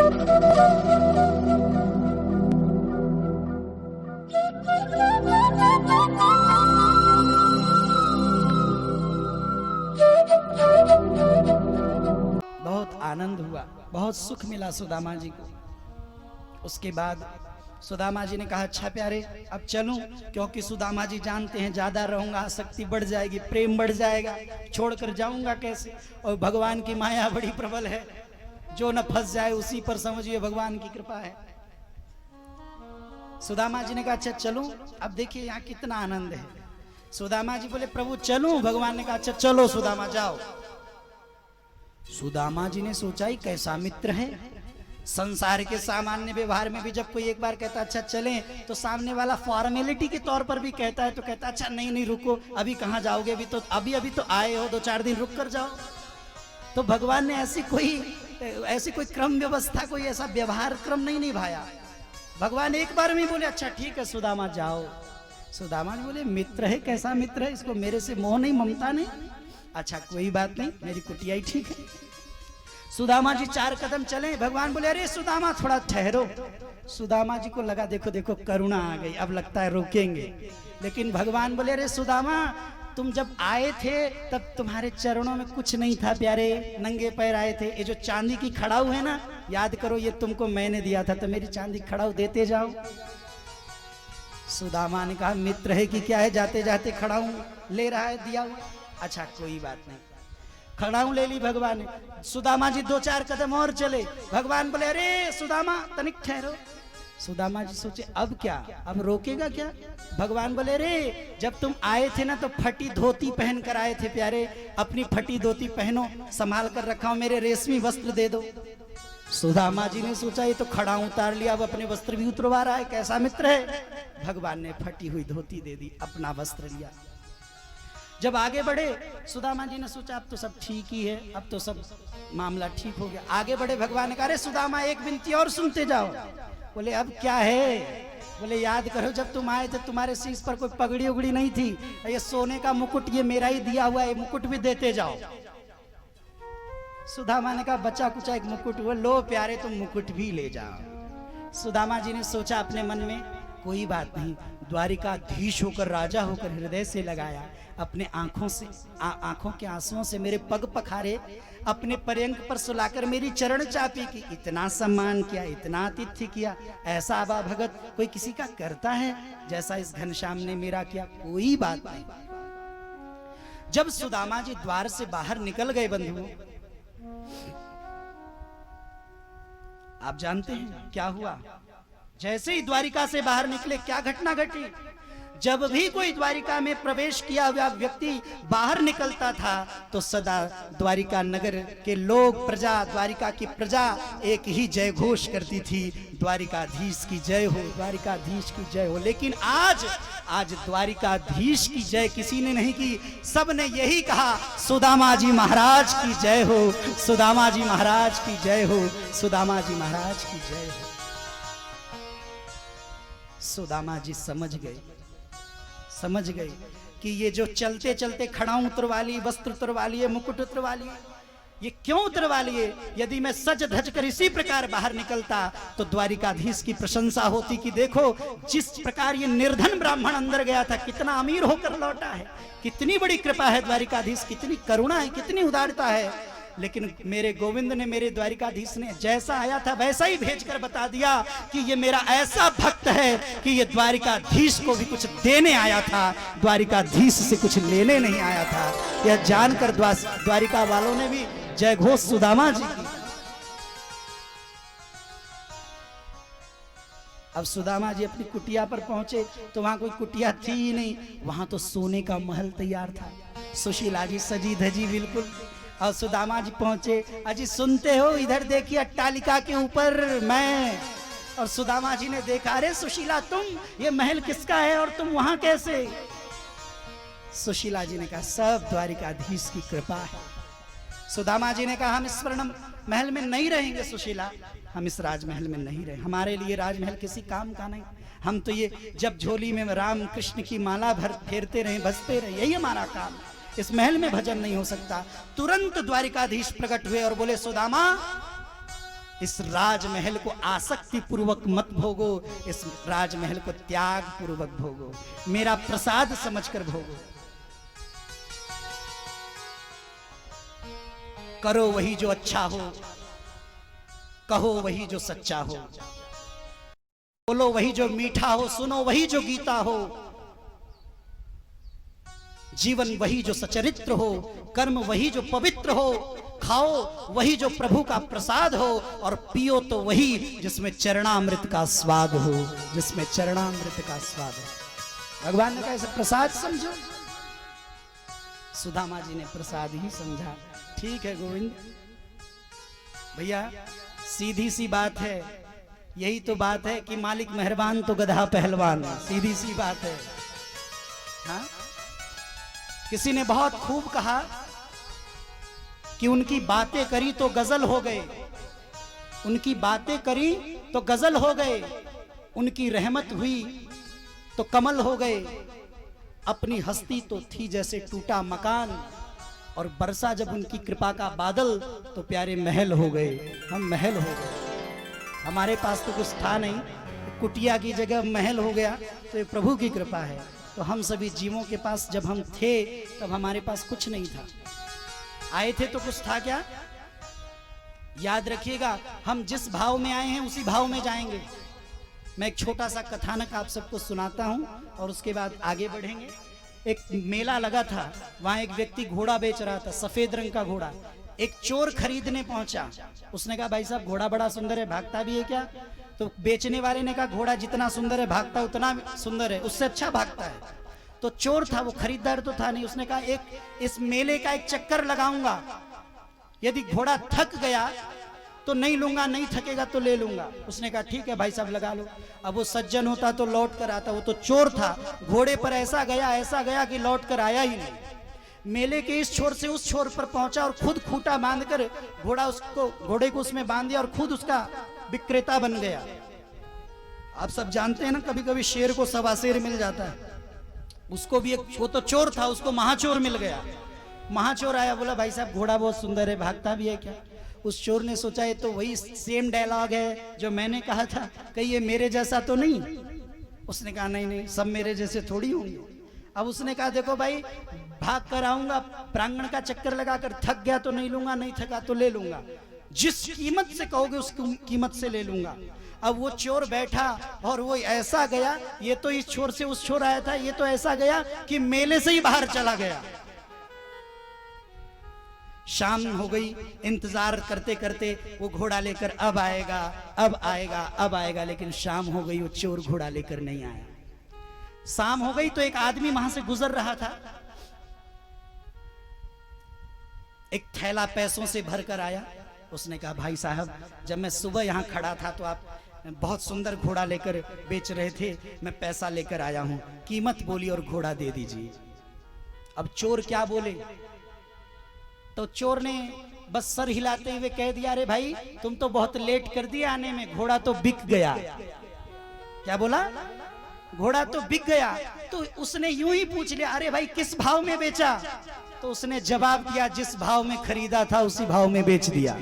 बहुत आनंद हुआ, बहुत सुख मिला सुदामा जी को। उसके बाद सुदामा जी ने कहा अच्छा प्यारे अब चलूं, क्योंकि सुदामा जी जानते हैं ज्यादा रहूंगा आसक्ति बढ़ जाएगी, प्रेम बढ़ जाएगा, छोड़कर जाऊंगा कैसे। और भगवान की माया बड़ी प्रबल है, जो न फंस जाए उसी पर समझिए भगवान की कृपा है। सुदामा जी ने कहा अच्छा चलूं। अब देखिए यहाँ कितना आनंद है। सुदामा जी बोले प्रभु चलूं। भगवान ने कहा अच्छा चलो सुदामा जाओ। सुदामा जी ने सोचा ही कैसा मित्र है। संसार के सामान्य व्यवहार में भी जब कोई एक बार कहता अच्छा चलें, तो सामने वाला फॉर्मेलिटी के तौर पर भी कहता है, तो कहता अच्छा नहीं नहीं रुको, अभी कहाँ जाओगे, अभी तो आए हो, 2-4 दिन रुक कर जाओ। तो भगवान ने ऐसी कोई क्रम व्यवस्था, कोई ऐसा व्यवहार क्रम नहीं निभाया। भगवान एक बार में बोले अच्छा ठीक है सुदामा जाओ। सुदामा जी बोले मित्र है, कैसा मित्र है, इसको मेरे से मोह नहीं, ममता नहीं। अच्छा कोई बात नहीं, मेरी कुटिया ही ठीक है। सुदामा जी 4 कदम चले। भगवान बोले अरे सुदामा थोड़ा ठहरो। सुदामा जी को लगा देखो देखो करुणा आ गई, अब लगता है रोकेंगे। लेकिन भगवान बोले अरे सुदामा तुम जब आए थे तब तुम्हारे चरणों में कुछ नहीं था प्यारे, नंगे पैर आए थे। ये जो चांदी की खड़ाऊ है ना, याद करो ये तुमको मैंने दिया था, तो मेरी चांदी खड़ाऊ देते जाओ। सुदामा ने कहा मित्र है कि क्या है, जाते जाते खड़ाऊ ले रहा है, दिया हुआ। अच्छा कोई बात नहीं, खड़ाऊ ले ली भगवान ने। सुदामा जी 2-4 कदम और चले। भगवान बोले अरे सुदामा तनिक ठहरो। सुदामा जी सोचे अब क्या, अब रोकेगा क्या। भगवान बोले अरे जब तुम आए थे ना तो फटी धोती पहन कर आए थे प्यारे, अपनी फटी धोती पहनो, संभाल कर रखा हूं, मेरे रेशमी वस्त्र दे दो। सुदामा जी ने सोचा ये तो खड़ा उतार लिया, अब अपने वस्त्र भी उतरवा रहा है, कैसा मित्र है। भगवान ने फटी हुई धोती दे दी, अपना वस्त्र लिया। जब आगे बढ़े सुदामा जी ने सोचा अब तो सब ठीक ही है, अब तो सब मामला ठीक हो गया। आगे बढ़े भगवान ने कहा अरे सुदामा एक विनती और सुनते जाओ। बोले अब क्या है। बोले याद करो जब तुम आए थे तुम्हारे शीश पर कोई पगड़ी उगड़ी नहीं थी, ये सोने का मुकुट ये मेरा ही दिया हुआ है, मुकुट भी देते जाओ। सुदामा ने कहा बच्चा कुछ एक मुकुट, वो लो प्यारे तुम मुकुट भी ले जाओ। सुदामा जी ने सोचा अपने मन में कोई बात नहीं, द्वारिकाधीश होकर राजा होकर हृदय से लगाया, अपने आंखों के आंसुओं से मेरे पग पखारे, अपने पर्यंक पर सुलाकर मेरी चरण चापी की, इतना सम्मान किया, इतना आतिथ्य किया। ऐसा आबा भगत कोई किसी का करता है जैसा इस घनश्याम ने मेरा किया। कोई बात नहीं। जब सुदामा जी द्वार से बाहर निकल गए बंधुओं, आप जानते हैं क्या हुआ। जैसे ही द्वारिका से बाहर निकले क्या घटना घटी। जब भी कोई द्वारिका में प्रवेश किया हुआ व्यक्ति बाहर निकलता था तो सदा द्वारिका नगर के लोग, प्रजा, द्वारिका की प्रजा एक ही जय घोष करती थी, द्वारिकाधीश की जय हो, द्वारिकाधीश की जय हो। लेकिन आज द्वारिकाधीश की जय किसी ने नहीं की, सब ने यही कहा सुदामा जी महाराज की जय हो, सुदामा जी महाराज की जय हो, सुदामा जी महाराज की जय हो। सुदामा जी समझ गए कि ये जो चलते चलते खड़ा उतरवा लिए, वस्त्र उतरवा लिए, मुकुट उतरवा लिए, ये क्यों उतरवा लिए। यदि मैं सज धज कर इसी प्रकार बाहर निकलता तो द्वारिकाधीश की प्रशंसा होती कि देखो जिस प्रकार ये निर्धन ब्राह्मण अंदर गया था कितना अमीर होकर लौटा है, कितनी बड़ी कृपा है द्वारिकाधीश, कितनी करुणा है, कितनी उदारता है। लेकिन मेरे गोविंद ने, मेरे द्वारिकाधीश ने जैसा आया था वैसा ही भेजकर बता दिया कि ये मेरा ऐसा भक्त है कि ये द्वारिकाधीश को भी कुछ देने आया था, द्वारिकाधीश से कुछ लेने नहीं आया था। यह जानकर द्वारिका वालों ने भी जय घोष सुदामा जी की। अब सुदामा जी अपनी कुटिया पर पहुंचे तो वहां कोई कुटिया थी ही नहीं, वहां तो सोने का महल तैयार था। सुशीला जी सजी धजी बिल्कुल। और सुदामा जी पहुंचे, अजी सुनते हो इधर देखिए अट्टालिका के ऊपर मैं। और सुदामा जी ने देखा अरे सुशीला तुम, ये महल किसका है और तुम वहां कैसे। सुशीला जी ने कहा सब द्वारिकाधीश की कृपा है। सुदामा जी ने कहा हम इस स्वर्ण महल में नहीं रहेंगे सुशीला, हम इस राजमहल में नहीं रहे, हमारे लिए राजमहल किसी काम का नहीं। हम तो ये जब झोली में राम कृष्ण की माला भर फेरते रहे, बजते रहे, यही हमारा काम है, इस महल में भजन नहीं हो सकता। तुरंत द्वारिकाधीश प्रकट हुए और बोले सुदामा इस राजमहल को आसक्ति पूर्वक मत भोगो, इस राजमहल को त्याग पूर्वक भोगो, मेरा प्रसाद समझकर भोगो। करो वही जो अच्छा हो, कहो वही जो सच्चा हो, बोलो वही जो मीठा हो, सुनो वही जो गीता हो, जीवन वही जो सचरित्र हो, कर्म वही जो पवित्र हो, खाओ वही जो प्रभु का प्रसाद हो, और पियो तो वही जिसमें चरणामृत का स्वाद हो, जिसमें चरणामृत का स्वाद हो। भगवान ने कहा इसे प्रसाद समझो, सुदामा जी ने प्रसाद ही समझा। ठीक है गोविंद भैया, सीधी सी बात है, यही तो बात है कि मालिक मेहरबान तो गधा पहलवान, सीधी सी बात है। हाँ, किसी ने बहुत खूब कहा कि उनकी बातें करी तो गजल हो गए, उनकी बातें करी तो गजल हो गए, उनकी रहमत हुई तो कमल हो गए, अपनी हस्ती तो थी जैसे टूटा मकान, और बरसा जब उनकी कृपा का बादल तो प्यारे महल हो गए। हम महल हो गए, हमारे पास तो कुछ था नहीं, कुटिया की जगह महल हो गया, तो ये प्रभु की कृपा है। तो हम सभी जीवों के पास जब हम थे तब हमारे पास कुछ नहीं था, आए थे तो कुछ था क्या? याद रखिएगा, हम जिस भाव में आए हैं उसी भाव में जाएंगे। मैं एक छोटा सा कथानक आप सबको सुनाता हूं और उसके बाद आगे बढ़ेंगे। एक मेला लगा था, वहां एक व्यक्ति घोड़ा बेच रहा था, सफेद रंग का घोड़ा। एक चोर खरीदने पहुंचा, उसने कहा भाई साहब घोड़ा बड़ा सुंदर है, भागता भी है क्या? तो बेचने वाले ने कहा घोड़ा जितना सुंदर है भागता उतना सुंदर है, उससे अच्छा भागता है। तो चोर था, वो खरीदार तो था नहीं, उसने कहा एक इस मेले का एक चक्कर लगाऊंगा, यदि घोड़ा थक गया तो नहीं लूंगा, नहीं थकेगा तो ले लूंगा। उसने कहा ठीक है भाई साहब लगा लो। अब वो सज्जन होता तो लौट कर आता, वो तो चोर था, घोड़े पर ऐसा गया कि लौट कर आया ही नहीं। मेले के इस छोर से उस छोर पर पहुंचा और खुद खूंटा बांधकर घोड़े को उसमें बांध दिया और खुद उसका विक्रेता बन गया। आप सब जानते हैं ना, कभी कभी शेर को सवा शेर मिल जाता है, उसको भी एक, वो तो चोर था, उसको महाचोर मिल गया। महाचोर आया, बोला भाई साहब घोड़ा बहुत सुंदर है, भागता भी है क्या? उस चोर ने सोचा ये तो वही सेम डायलॉग है जो मैंने कहा था, कहीं ये मेरे जैसा तो नहीं? उसने कहा नहीं नहीं, सब मेरे जैसे थोड़ी होंगे। अब उसने कहा देखो भाई, भाग कर आऊंगा, प्रांगण का चक्कर लगाकर थक गया तो नहीं लूंगा, नहीं थका तो ले लूंगा, जिस कीमत से कहोगे उस कीमत से ले लूंगा। अब वो चोर बैठा और वो ऐसा गया, ये तो इस छोर से उस छोर आया था, ये तो ऐसा गया कि मेले से ही बाहर चला गया। शाम हो गई, इंतजार करते करते वो घोड़ा लेकर अब आएगा, अब आएगा, अब आएगा, लेकिन शाम हो गई, वो चोर घोड़ा लेकर नहीं आया। शाम हो गई तो एक आदमी वहां से गुजर रहा था, एक थैला पैसों से भरकर आया। उसने कहा भाई साहब, जब मैं सुबह यहाँ खड़ा था तो आप बहुत सुंदर घोड़ा लेकर बेच रहे थे, मैं पैसा लेकर आया हूं, कीमत बोली और घोड़ा दे दीजिए। अब चोर क्या बोले? तो चोर ने बस सर हिलाते हुए कह दिया, अरे भाई तुम तो बहुत लेट कर दिया आने में, घोड़ा तो बिक गया। क्या बोला? घोड़ा तो बिक गया। तो उसने यूं ही पूछ लिया, अरे भाई किस भाव में बेचा? तो उसने जवाब दिया, जिस भाव में खरीदा था उसी भाव में बेच दिया।